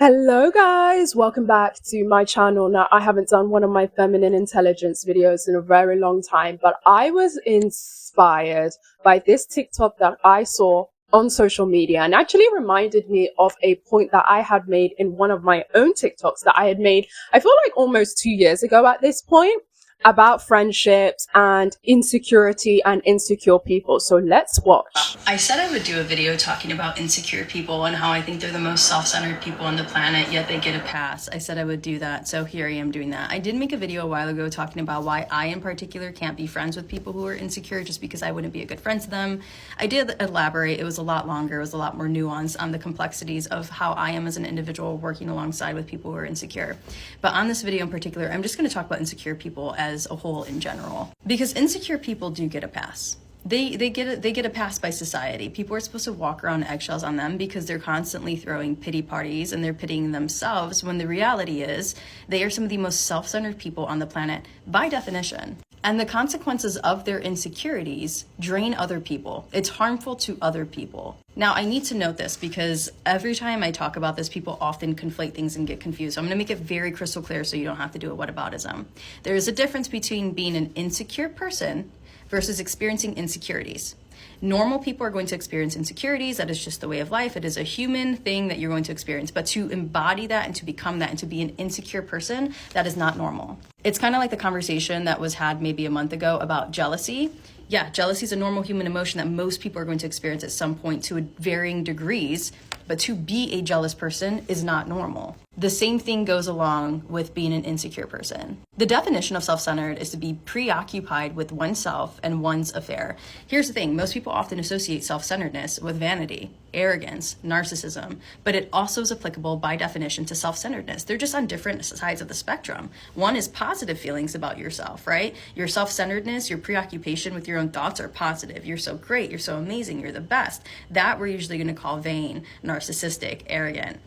Hello guys, welcome back to my channel. Now, I haven't done one of my feminine intelligence videos in a very long time, but I was inspired by this TikTok that I saw on social media and actually reminded me of a point that I had made in one of my own TikToks that I had made, I feel like almost 2 years ago at this point, about friendships and insecurity and insecure people. So let's watch. I said I would do a video talking about insecure people and how I think they're the most self-centered people on the planet, yet they get a pass. I said I would do that, so here I am doing that. I did make a video a while ago talking about why I in particular can't be friends with people who are insecure just because I wouldn't be a good friend to them. I did elaborate. It was a lot longer. It was a lot more nuanced on the complexities of how I am as an individual working alongside with people who are insecure. But on this video in particular, I'm just going to talk about insecure people as a whole in general, because insecure people do get a pass. They get a pass by society. People are supposed to walk around eggshells on them because they're constantly throwing pity parties and they're pitying themselves, when the reality is they are some of the most self-centered people on the planet by definition. And the consequences of their insecurities drain other people. It's harmful to other people. Now, I need to note this because every time I talk about this, people often conflate things and get confused. So I'm going to make it very crystal clear so you don't have to do a whataboutism. There is a difference between being an insecure person versus experiencing insecurities. Normal people are going to experience insecurities. That is just the way of life. It is a human thing that you're going to experience. But to embody that and to become that and to be an insecure person, that is not normal. It's kind of like the conversation that was had maybe a month ago about jealousy. Yeah, jealousy is a normal human emotion that most people are going to experience at some point to varying degrees. But to be a jealous person is not normal. The same thing goes along with being an insecure person. The definition of self-centered is to be preoccupied with oneself and one's affair. Here's the thing, most people often associate self-centeredness with vanity, arrogance, narcissism, but it also is applicable by definition to self-centeredness. They're just on different sides of the spectrum. One is positive feelings about yourself, right? Your self-centeredness, your preoccupation with your own thoughts are positive. You're so great, you're so amazing, you're the best. That we're usually going to call vain, narcissistic, arrogant.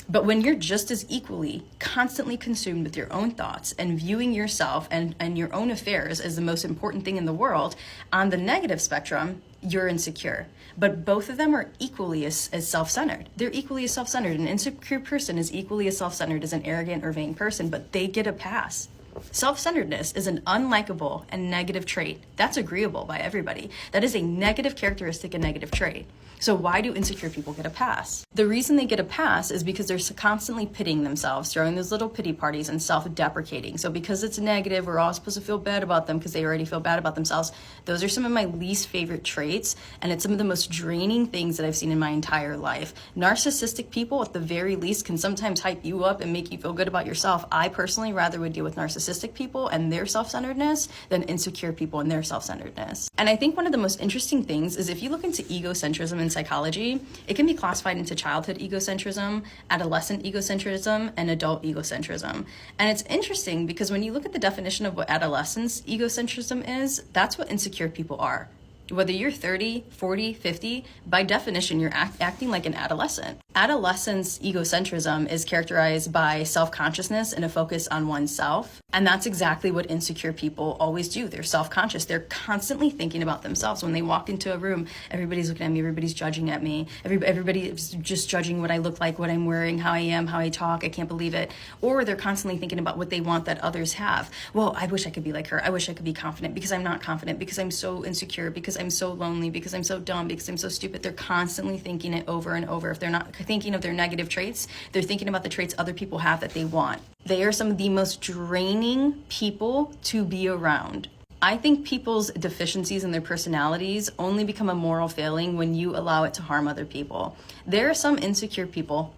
But when you're just as equally constantly consumed with your own thoughts and viewing yourself and your own affairs as the most important thing in the world, on the negative spectrum, you're insecure. But both of them are equally as self-centered. They're equally as self-centered. An insecure person is equally as self-centered as an arrogant or vain person, but they get a pass. Self-centeredness is an unlikable and negative trait. That's agreeable by everybody. That is a negative characteristic, a negative trait. So why do insecure people get a pass? The reason they get a pass is because they're constantly pitying themselves, throwing those little pity parties and self-deprecating. So because it's negative, we're all supposed to feel bad about them because they already feel bad about themselves. Those are some of my least favorite traits, and it's some of the most draining things that I've seen in my entire life. Narcissistic people, at the very least, can sometimes hype you up and make you feel good about yourself. I personally rather would deal with narcissistic people and their self-centeredness than insecure people and their self-centeredness. And I think one of the most interesting things is if you look into egocentrism in psychology, it can be classified into childhood egocentrism, adolescent egocentrism, and adult egocentrism. And it's interesting because when you look at the definition of what adolescence egocentrism is, that's what insecure people are. Whether you're 30, 40, 50, by definition, you're acting like an adolescent. Adolescence egocentrism is characterized by self-consciousness and a focus on oneself. And that's exactly what insecure people always do. They're self-conscious. They're constantly thinking about themselves. When they walk into a room, everybody's looking at me, everybody's judging at me. Everybody is just judging what I look like, what I'm wearing, how I am, how I talk. I can't believe it. Or they're constantly thinking about what they want that others have. Well, I wish I could be like her. I wish I could be confident because I'm not confident, because I'm so insecure, because I'm so lonely, because I'm so dumb, because I'm so stupid. They're constantly thinking it over and over. If they're not thinking of their negative traits, they're thinking about the traits other people have that they want. They are some of the most draining people to be around. I think people's deficiencies in their personalities only become a moral failing when you allow it to harm other people. There are some insecure people,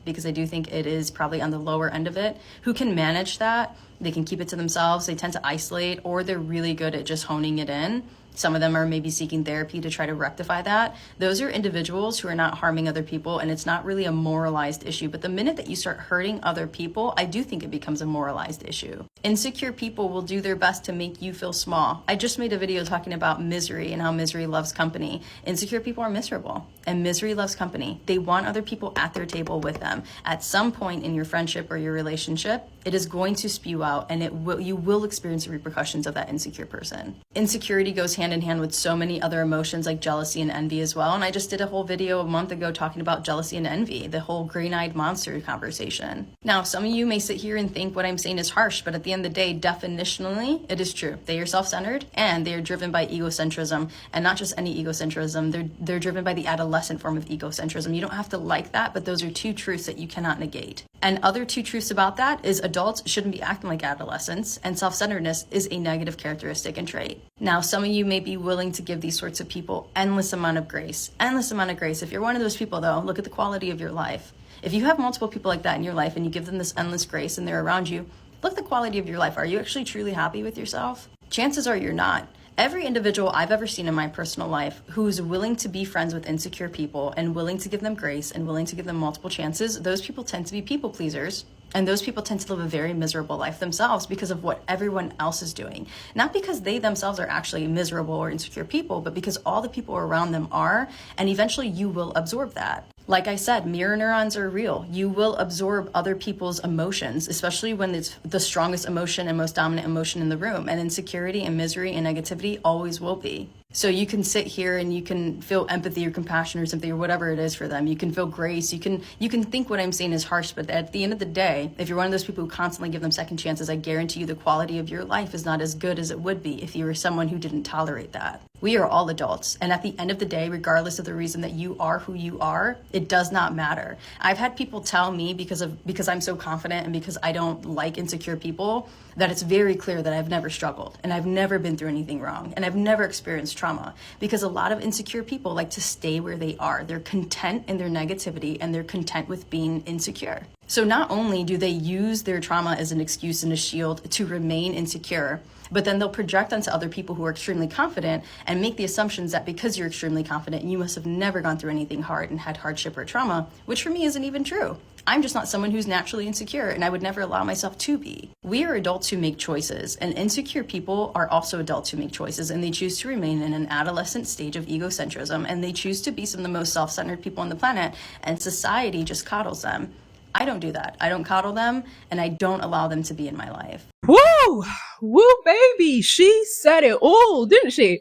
because I do think it is probably on the lower end of it, who can manage that. They can keep it to themselves. They tend to isolate, or they're really good at just honing it in. Some of them are maybe seeking therapy to try to rectify that. Those are individuals who are not harming other people, and it's not really a moralized issue. But the minute that you start hurting other people, I do think it becomes a moralized issue. Insecure people will do their best to make you feel small. I just made a video talking about misery and how misery loves company. Insecure people are miserable, and misery loves company. They want other people at their table with them. At some point in your friendship or your relationship, it is going to spew out, and you will experience the repercussions of that insecure person. Insecurity goes hand in hand with so many other emotions like jealousy and envy as well. And I just did a whole video a month ago talking about jealousy and envy, the whole green-eyed monster conversation. Now, some of you may sit here and think what I'm saying is harsh, but at the end of the day, definitionally, it is true. They are self-centered and they are driven by egocentrism, and not just any egocentrism. They're driven by the adolescent form of egocentrism. You don't have to like that, but those are two truths that you cannot negate. And other two truths about that is adults shouldn't be acting like adolescents, and self-centeredness is a negative characteristic and trait. Now, some of you may be willing to give these sorts of people endless amount of grace. Endless amount of grace. If you're one of those people, though, look at the quality of your life. If you have multiple people like that in your life and you give them this endless grace and they're around you, look at the quality of your life. Are you actually truly happy with yourself? Chances are you're not. Every individual I've ever seen in my personal life who's willing to be friends with insecure people and willing to give them grace and willing to give them multiple chances, those people tend to be people pleasers. And those people tend to live a very miserable life themselves because of what everyone else is doing. Not because they themselves are actually miserable or insecure people, but because all the people around them are, and eventually you will absorb that. Like I said, mirror neurons are real. You will absorb other people's emotions, especially when it's the strongest emotion and most dominant emotion in the room. And insecurity and misery and negativity always will be. So you can sit here and you can feel empathy or compassion or something or whatever it is for them. You can feel grace. You can think what I'm saying is harsh, but at the end of the day, if you're one of those people who constantly give them second chances, I guarantee you the quality of your life is not as good as it would be if you were someone who didn't tolerate that. We are all adults, and at the end of the day, regardless of the reason that you are who you are, it does not matter. I've had people tell me because I'm so confident and because I don't like insecure people that it's very clear that I've never struggled and I've never been through anything wrong and I've never experienced trauma, because a lot of insecure people like to stay where they are. They're content in their negativity and they're content with being insecure. So not only do they use their trauma as an excuse and a shield to remain insecure, but then they'll project onto other people who are extremely confident and make the assumptions that because you're extremely confident, you must have never gone through anything hard and had hardship or trauma, which for me isn't even true. I'm just not someone who's naturally insecure, and I would never allow myself to be. We are adults who make choices, and insecure people are also adults who make choices, and they choose to remain in an adolescent stage of egocentrism, and they choose to be some of the most self-centered people on the planet, and society just coddles them. I don't do that. I don't coddle them, and I don't allow them to be in my life. Woo! Woo, baby! She said it all, didn't she?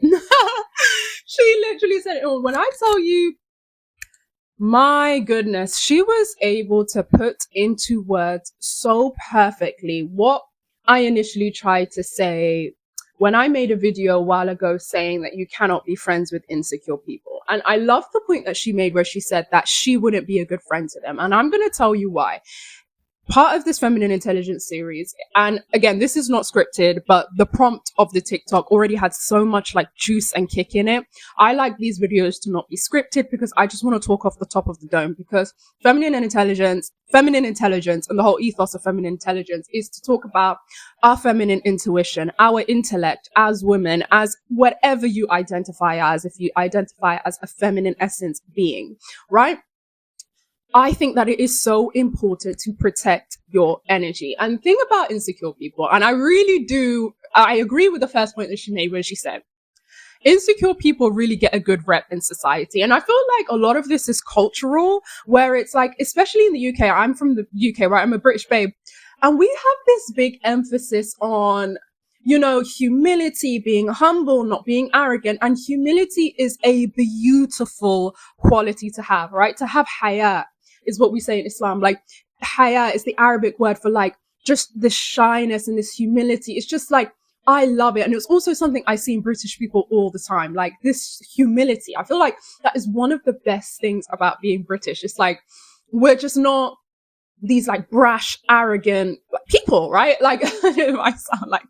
She literally said it all. When I tell you, my goodness, she was able to put into words so perfectly what I initially tried to say when I made a video a while ago saying that you cannot be friends with insecure people. And I love the point that she made where she said that she wouldn't be a good friend to them. And I'm going to tell you why. Part of this feminine intelligence series, and again, this is not scripted, but the prompt of the TikTok already had so much like juice and kick in it. I like these videos to not be scripted because I just want to talk off the top of the dome, because feminine intelligence and the whole ethos of feminine intelligence is to talk about our feminine intuition, our intellect as women, as whatever you identify as, if you identify as a feminine essence being, right? I think that it is so important to protect your energy. And the thing about insecure people, and I agree with the first point that she made when she said, insecure people really get a good rep in society. And I feel like a lot of this is cultural, where it's like, especially in the UK, I'm from the UK, right? I'm a British babe. And we have this big emphasis on, humility, being humble, not being arrogant. And humility is a beautiful quality to have, right? To have haya is what we say in Islam. Like, haya is the Arabic word for like just this shyness and this humility. It's just like, I love it. And it's also something I see in British people all the time, like this humility. I feel like that is one of the best things about being British. It's like, we're just not these like brash, arrogant people, right? Like, it might sound like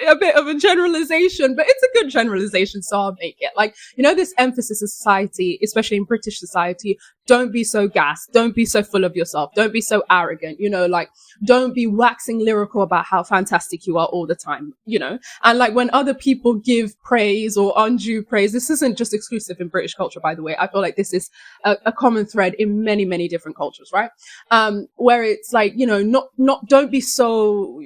a bit of a generalization, but it's a good generalization, so I'll make it. Like, this emphasis in society, especially in British society, don't be so gassed, don't be so full of yourself, don't be so arrogant, like, don't be waxing lyrical about how fantastic you are all the time, and like when other people give praise or undue praise, this isn't just exclusive in British culture, by the way. I feel like this is a common thread in many, many different cultures, right? Where it's like, don't be so,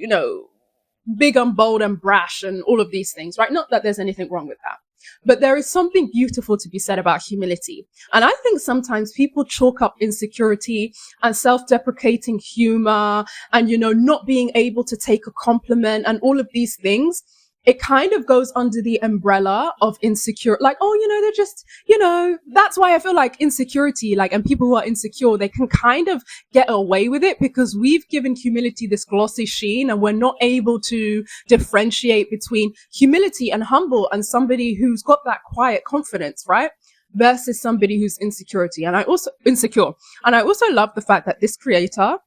big and bold and brash and all of these things, right? Not that there's anything wrong with that. But there is something beautiful to be said about humility. And I think sometimes people chalk up insecurity and self-deprecating humor and, not being able to take a compliment and all of these things. It kind of goes under the umbrella of insecure, like, oh, they're just, that's why I feel like insecurity, like, and people who are insecure, they can kind of get away with it because we've given humility this glossy sheen and we're not able to differentiate between humility and humble and somebody who's got that quiet confidence, right? Versus somebody who's insecure. And I also love the fact that this creator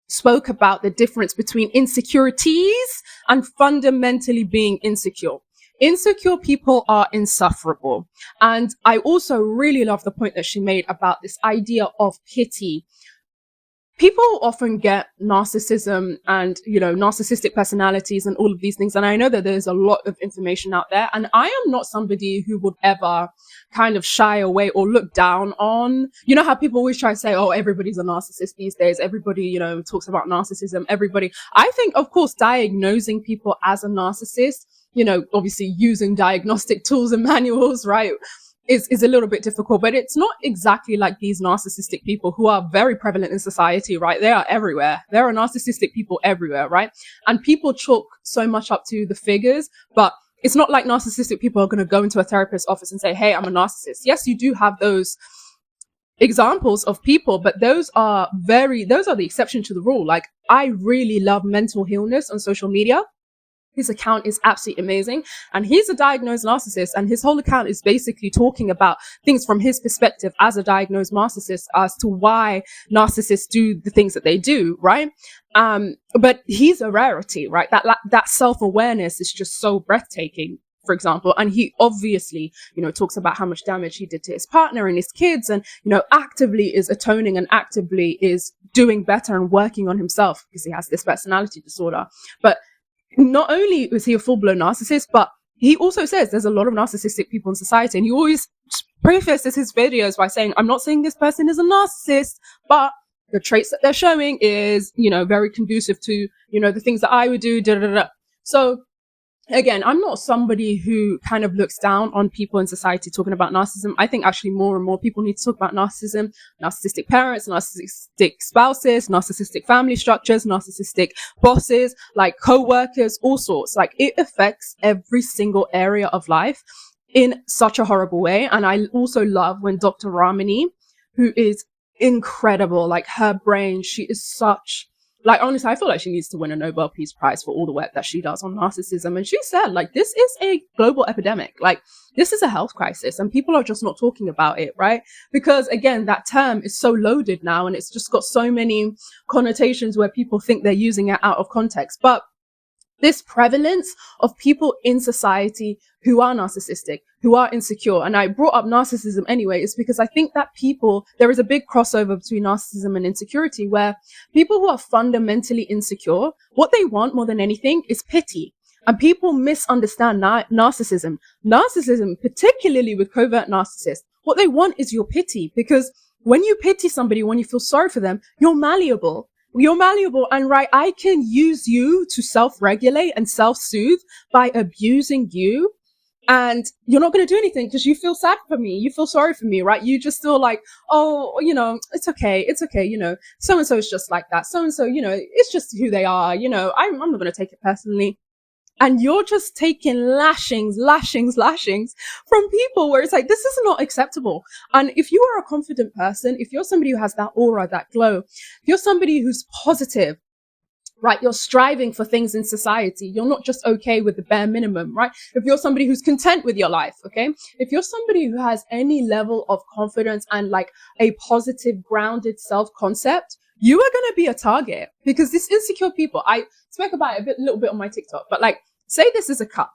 spoke about the difference between insecurities and fundamentally being insecure. Insecure people are insufferable. And I also really love the point that she made about this idea of pity. People often get narcissism and, narcissistic personalities and all of these things. And I know that there's a lot of information out there. And I am not somebody who would ever kind of shy away or look down on, how people always try to say, oh, everybody's a narcissist these days. Everybody, talks about narcissism. I think, of course, diagnosing people as a narcissist, obviously using diagnostic tools and manuals, right? Is a little bit difficult, but it's not exactly like these narcissistic people who are very prevalent in society, right? They are everywhere. There are narcissistic people everywhere, right? And people chalk so much up to the figures, but it's not like narcissistic people are going to go into a therapist's office and say, hey, I'm a narcissist. Yes, you do have those examples of people, but those are the exception to the rule. Like, I really love Mental Illness on social media. His account is absolutely amazing. And he's a diagnosed narcissist. And his whole account is basically talking about things from his perspective as a diagnosed narcissist as to why narcissists do the things that they do, right? But he's a rarity, right? That self-awareness is just so breathtaking, for example. And he obviously, talks about how much damage he did to his partner and his kids and, actively is atoning and actively is doing better and working on himself because he has this personality disorder. But not only is he a full-blown narcissist, but he also says there's a lot of narcissistic people in society. And he always prefaces his videos by saying, I'm not saying this person is a narcissist, but the traits that they're showing is, very conducive to, the things that I would do. So again, I'm not somebody who kind of looks down on people in society talking about narcissism. I think actually more and more people need to talk about narcissism, narcissistic parents, narcissistic spouses, narcissistic family structures, narcissistic bosses, like co-workers, all sorts. Like, it affects every single area of life in such a horrible way. And I also love when Dr. Ramani, who is incredible, like, her brain, she is such... Like, honestly, I feel like she needs to win a Nobel Peace Prize for all the work that she does on narcissism. And she said, like, this is a global epidemic. Like, this is a health crisis and people are just not talking about it, right? Because, again, that term is so loaded now and it's just got so many connotations where people think they're using it out of context. But this prevalence of people in society who are narcissistic, who are insecure. And I brought up narcissism anyway, is because I think that there is a big crossover between narcissism and insecurity, where people who are fundamentally insecure, what they want more than anything is pity. And people misunderstand narcissism. Narcissism, particularly with covert narcissists, what they want is your pity, because when you pity somebody, when you feel sorry for them, you're malleable. And right, I can use you to self-regulate and self-soothe by abusing you. And you're not going to do anything because you feel sad for me. You feel sorry for me, right? You just feel like, oh, it's okay. So-and-so is just like that. So-and-so, it's just who they are. I'm not going to take it personally. And you're just taking lashings from people where it's like, this is not acceptable. And if you are a confident person, if you're somebody who has that aura, that glow, if you're somebody who's positive, right? You're striving for things in society. You're not just okay with the bare minimum, right? If you're somebody who's content with your life, okay? If you're somebody who has any level of confidence and like a positive, grounded self-concept, you are going to be a target, because these insecure people, I spoke about it a little bit on my TikTok, but like, say this is a cup,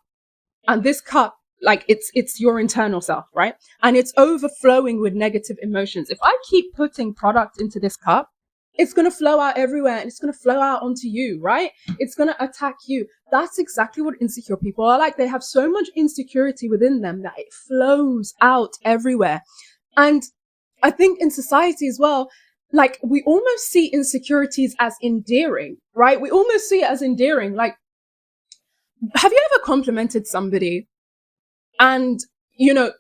and this cup, like it's your internal self, right? And it's overflowing with negative emotions. If I keep putting product into this cup, it's going to flow out everywhere and it's going to flow out onto you, right? It's going to attack you. That's exactly what insecure people are like. They have so much insecurity within them that it flows out everywhere. And I think in society as well, like, we almost see insecurities as endearing, right? We almost see it as endearing. Like, have you ever complimented somebody And, you know,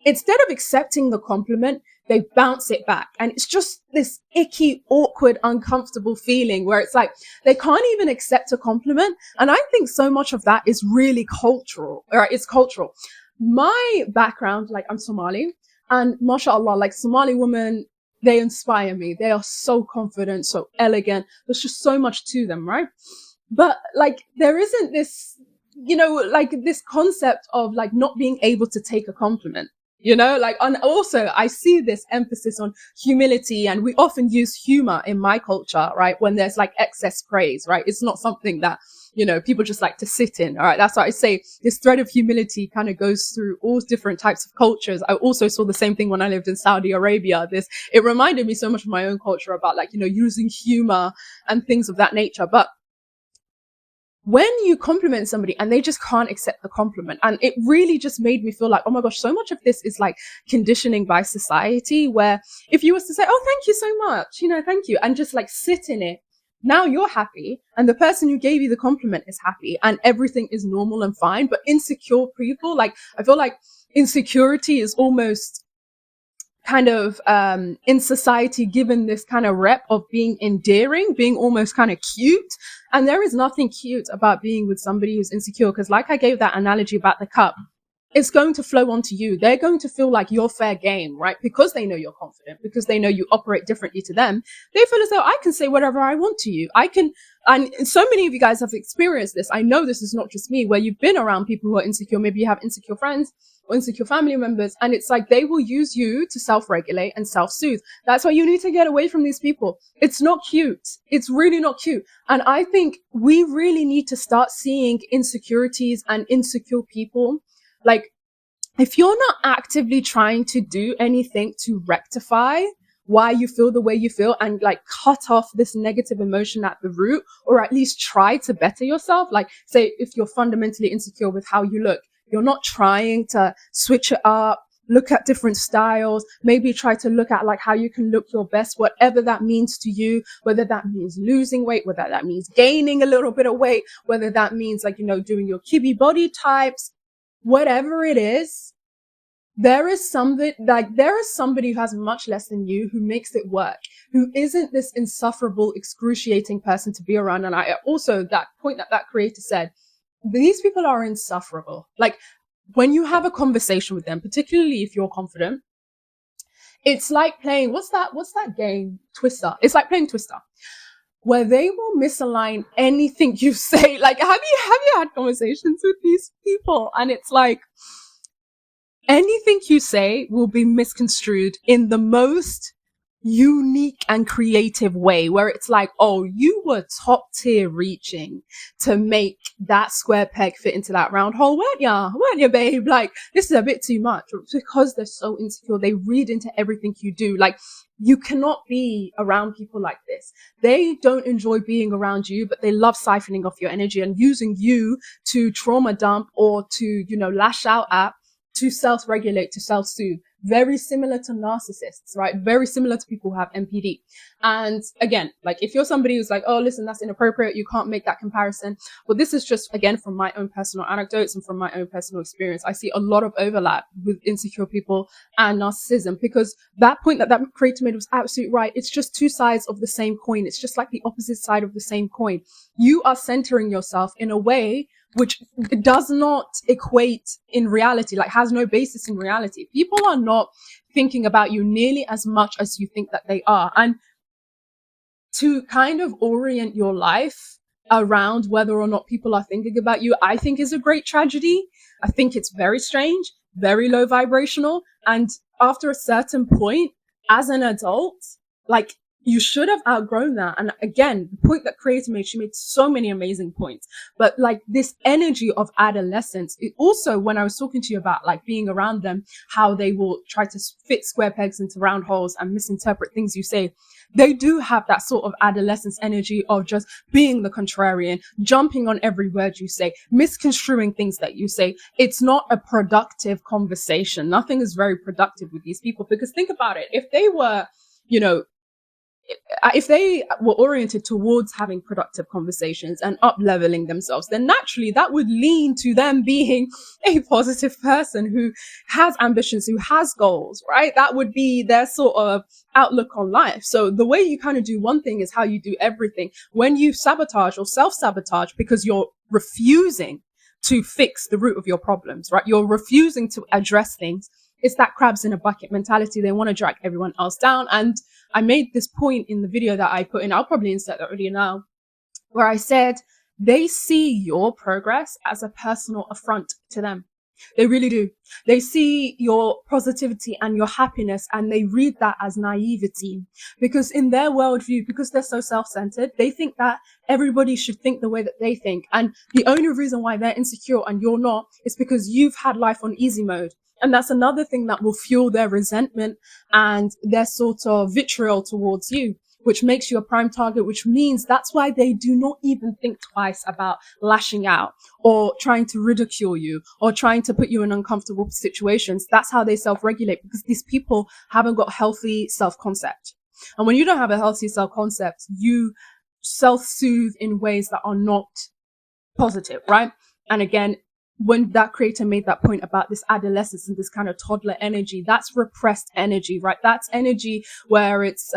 instead of accepting the compliment, they bounce it back. And it's just this icky, awkward, uncomfortable feeling where it's like they can't even accept a compliment. And I think so much of that is really cultural, right? It's cultural. My background, like I'm Somali, and mashallah, like Somali women, they inspire me. They are so confident, so elegant. There's just so much to them, right? But like there isn't this, like this concept of like not being able to take a compliment. Like, and also I see this emphasis on humility, and we often use humor in my culture, right? When there's like excess praise, right? It's not something that, people just like to sit in. All right. That's why I say this thread of humility kind of goes through all different types of cultures. I also saw the same thing when I lived in Saudi Arabia. It reminded me so much of my own culture about like, using humor and things of that nature. But when you compliment somebody and they just can't accept the compliment, and it really just made me feel like, oh my gosh, so much of this is like conditioning by society, where if you was to say, oh, thank you so much, thank you, and just like sit in it, now you're happy and the person who gave you the compliment is happy and everything is normal and fine. But insecure people, like, I feel like insecurity is almost kind of in society given this kind of rep of being endearing, being almost kind of cute. And there is nothing cute about being with somebody who's insecure, because like I gave that analogy about the cup, it's going to flow onto you. They're going to feel like you're fair game, right? Because they know you're confident, because they know you operate differently to them. They feel as though I can say whatever I want to you. And so many of you guys have experienced this. I know this is not just me, where you've been around people who are insecure. Maybe you have insecure friends or insecure family members, and it's like they will use you to self-regulate and self-soothe. That's why you need to get away from these people. It's not cute. It's really not cute. And I think we really need to start seeing insecurities and insecure people. Like, if you're not actively trying to do anything to rectify why you feel the way you feel and like cut off this negative emotion at the root, or at least try to better yourself, like say if you're fundamentally insecure with how you look, you're not trying to switch it up, look at different styles, maybe try to look at like how you can look your best, whatever that means to you, whether that means losing weight, whether that means gaining a little bit of weight, whether that means like, doing your kibi body types, whatever it is. There is somebody who has much less than you, who makes it work, who isn't this insufferable, excruciating person to be around. And I also, that point that creator said, these people are insufferable. Like, when you have a conversation with them, particularly if you're confident, it's like playing, what's that game? Twister. It's like playing Twister, where they will misalign anything you say. Like, have you had conversations with these people? And it's like, anything you say will be misconstrued in the most unique and creative way, where it's like, oh, you were top tier reaching to make that square peg fit into that round hole, weren't ya, babe? Like, this is a bit too much. Because they're so insecure, they read into everything you do. Like, you cannot be around people like this. They don't enjoy being around you, but they love siphoning off your energy and using you to trauma dump or to, lash out at, to self-regulate, to self-soothe. Very similar to narcissists, right? Very similar to people who have MPD. And again, like, if you're somebody who's like, oh, listen, that's inappropriate, you can't make that comparison. Well, this is just, again, from my own personal anecdotes and from my own personal experience. I see a lot of overlap with insecure people and narcissism, because that point that creator made was absolutely right. It's just two sides of the same coin. It's just like the opposite side of the same coin. You are centering yourself in a way which does not equate in reality, like has no basis in reality. People are not thinking about you nearly as much as you think that they are. And to kind of orient your life around whether or not people are thinking about you, I think is a great tragedy. I think it's very strange, very low vibrational. And after a certain point, as an adult, like, you should have outgrown that. And again, the point that creator made, she made so many amazing points. But like, this energy of adolescence, it also, when I was talking to you about like being around them, how they will try to fit square pegs into round holes and misinterpret things you say, they do have that sort of adolescence energy of just being the contrarian, jumping on every word you say, misconstruing things that you say. It's not a productive conversation. Nothing is very productive with these people, because think about it. If they were, if they were oriented towards having productive conversations and up leveling themselves, then naturally that would lean to them being a positive person who has ambitions, who has goals, right? That would be their sort of outlook on life. So the way you kind of do one thing is how you do everything. When you sabotage or self-sabotage because you're refusing to fix the root of your problems, right? You're refusing to address things. It's that crabs in a bucket mentality. They want to drag everyone else down. And I made this point in the video that I put in. I'll probably insert that video now, where I said they see your progress as a personal affront to them. They really do. They see your positivity and your happiness, and they read that as naivety, because in their worldview, because they're so self-centered, they think that everybody should think the way that they think. And the only reason why they're insecure and you're not is because you've had life on easy mode. And that's another thing that will fuel their resentment and their sort of vitriol towards you, which makes you a prime target, which means that's why they do not even think twice about lashing out or trying to ridicule you or trying to put you in uncomfortable situations. That's how they self-regulate, because these people haven't got healthy self-concept. And when you don't have a healthy self-concept, you self-soothe in ways that are not positive, right? And again, when that creator made that point about this adolescence and this kind of toddler energy, that's repressed energy, right? That's energy where it's,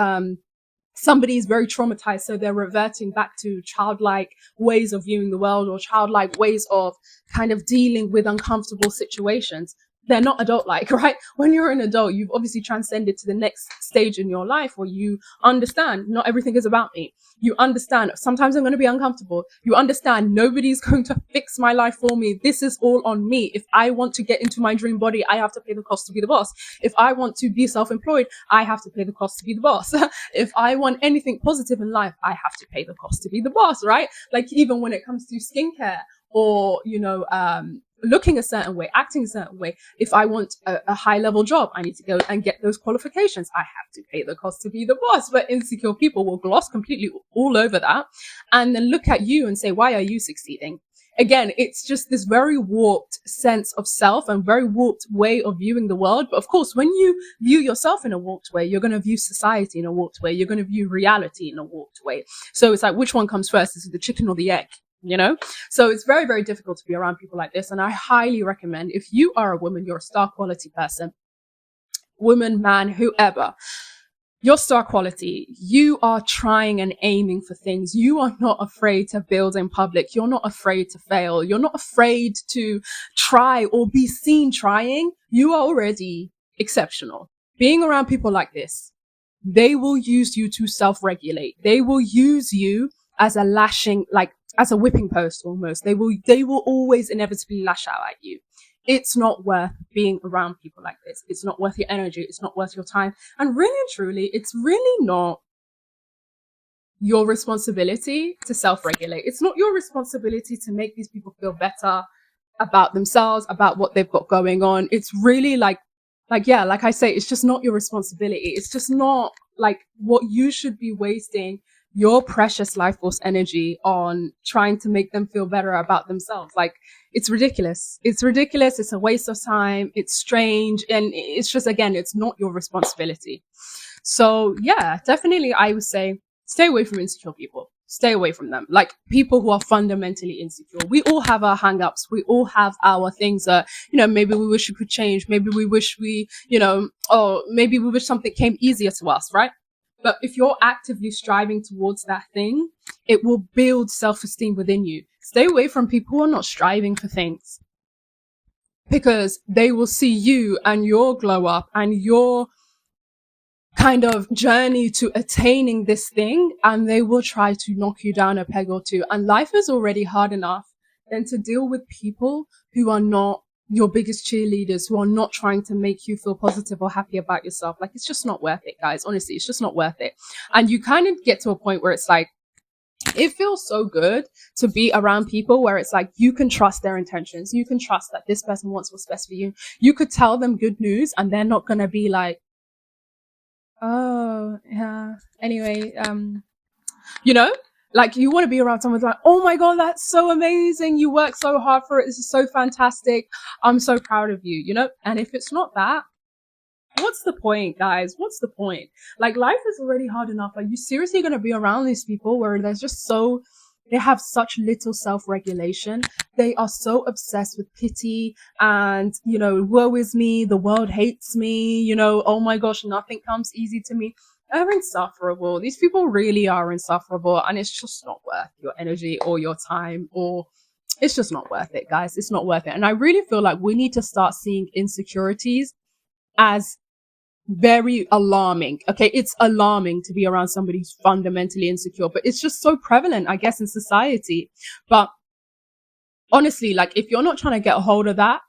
somebody is very traumatized, so they're reverting back to childlike ways of viewing the world or childlike ways of kind of dealing with uncomfortable situations. They're not adult-like, right? When you're an adult, you've obviously transcended to the next stage in your life where you understand not everything is about me. You understand sometimes I'm going to be uncomfortable. You understand nobody's going to fix my life for me. This is all on me. If I want to get into my dream body, I have to pay the cost to be the boss. If I want to be self-employed, I have to pay the cost to be the boss. If I want anything positive in life, I have to pay the cost to be the boss, right? Like even when it comes to skincare or, looking a certain way, acting a certain way. If I want a high level job, I need to go and get those qualifications. I have to pay the cost to be the boss. But insecure people will gloss completely all over that and then look at you and say, why are you succeeding? Again, it's just this very warped sense of self and very warped way of viewing the world. But of course, when you view yourself in a warped way, you're going to view society in a warped way. You're going to view reality in a warped way. So it's like, which one comes first? Is it the chicken or the egg? So it's very, very difficult to be around people like this. And I highly recommend, if you are a woman, you're a star quality person, woman, man, whoever, your star quality, you are trying and aiming for things. You are not afraid to build in public. You're not afraid to fail. You're not afraid to try or be seen trying. You are already exceptional. Being around people like this, they will use you to self-regulate. They will use you as a lashing, like as a whipping post almost. They will always inevitably lash out at you. It's not worth being around people like this. It's not worth your energy. It's not worth your time. And really and truly, it's really not your responsibility to self-regulate. It's not your responsibility to make these people feel better about themselves, about what they've got going on. It's really like I say, it's just not your responsibility. It's just not like what you should be wasting your precious life force energy on trying to make them feel better about themselves. Like, it's ridiculous. It's ridiculous. It's a waste of time. It's strange. And it's just, again, it's not your responsibility. So yeah, definitely I would say stay away from insecure people. Stay away from them. Like people who are fundamentally insecure. We all have our hang-ups. We all have our things that, maybe we wish we could change. Maybe we wish we, or maybe we wish something came easier to us, right? But if you're actively striving towards that thing, it will build self-esteem within you. Stay away from people who are not striving for things, because they will see you and your glow up and your kind of journey to attaining this thing, and they will try to knock you down a peg or two. And life is already hard enough than to deal with people who are not your biggest cheerleaders, who are not trying to make you feel positive or happy about yourself. Like, it's just not worth it, guys. Honestly, it's just not worth it. And you kind of get to a point where it's like, it feels so good to be around people where it's like, you can trust their intentions. You can trust that this person wants what's best for you. You could tell them good news and they're not going to be like, oh, yeah, anyway, like you want to be around someone who's like, oh my God, that's so amazing. You work so hard for it. This is so fantastic. I'm so proud of you, And if it's not that, What's the point, guys? What's the point? Like, life is already hard enough. Are you seriously going to be around these people where there's just so, they have such little self-regulation? They are so obsessed with pity and, you know, woe is me, the world hates me, you know, oh my gosh, nothing comes easy to me. They're insufferable. These people really are insufferable, and it's just not worth your energy or your time, or it's just not worth it, guys. It's not worth it. And I really feel like we need to start seeing insecurities as very alarming. Okay, it's alarming to be around somebody who's fundamentally insecure, but it's just so prevalent, I guess, in society. But honestly, like, if you're not trying to get a hold of that,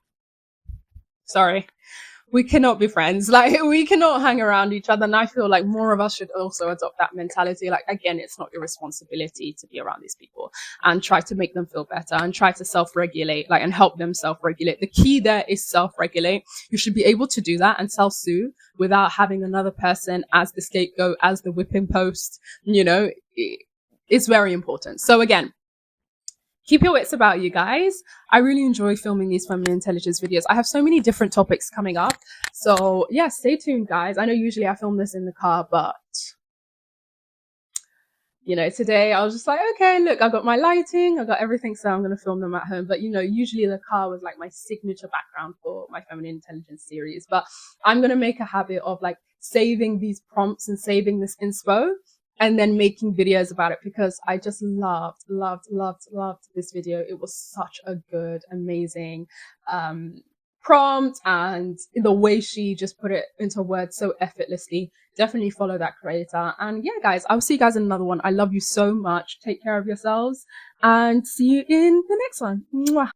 sorry, we cannot be friends. Like, we cannot hang around each other. And I feel like more of us should also adopt that mentality. Like, again, it's not your responsibility to be around these people, and try to make them feel better and try to self-regulate, like, and help them self-regulate. The key there is self-regulate. You should be able to do that and self-soothe without having another person as the scapegoat, as the whipping post. You know, it's very important. So again, keep your wits about you, guys. I really enjoy filming these feminine intelligence videos. I have so many different topics coming up. So yeah, stay tuned, guys. I know usually I film this in the car, but you know, today I was just like, okay, look, I got my lighting, I got everything, so I'm going to film them at home. But you know, usually the car was like my signature background for my feminine intelligence series. But I'm going to make a habit of like saving these prompts and saving this inspo and then making videos about it, because I just loved this video. It was such a good, amazing prompt, and the way she just put it into words so effortlessly. Definitely follow that creator. And yeah, guys, I'll see you guys in another one. I love you so much. Take care of yourselves and see you in the next one. Mwah.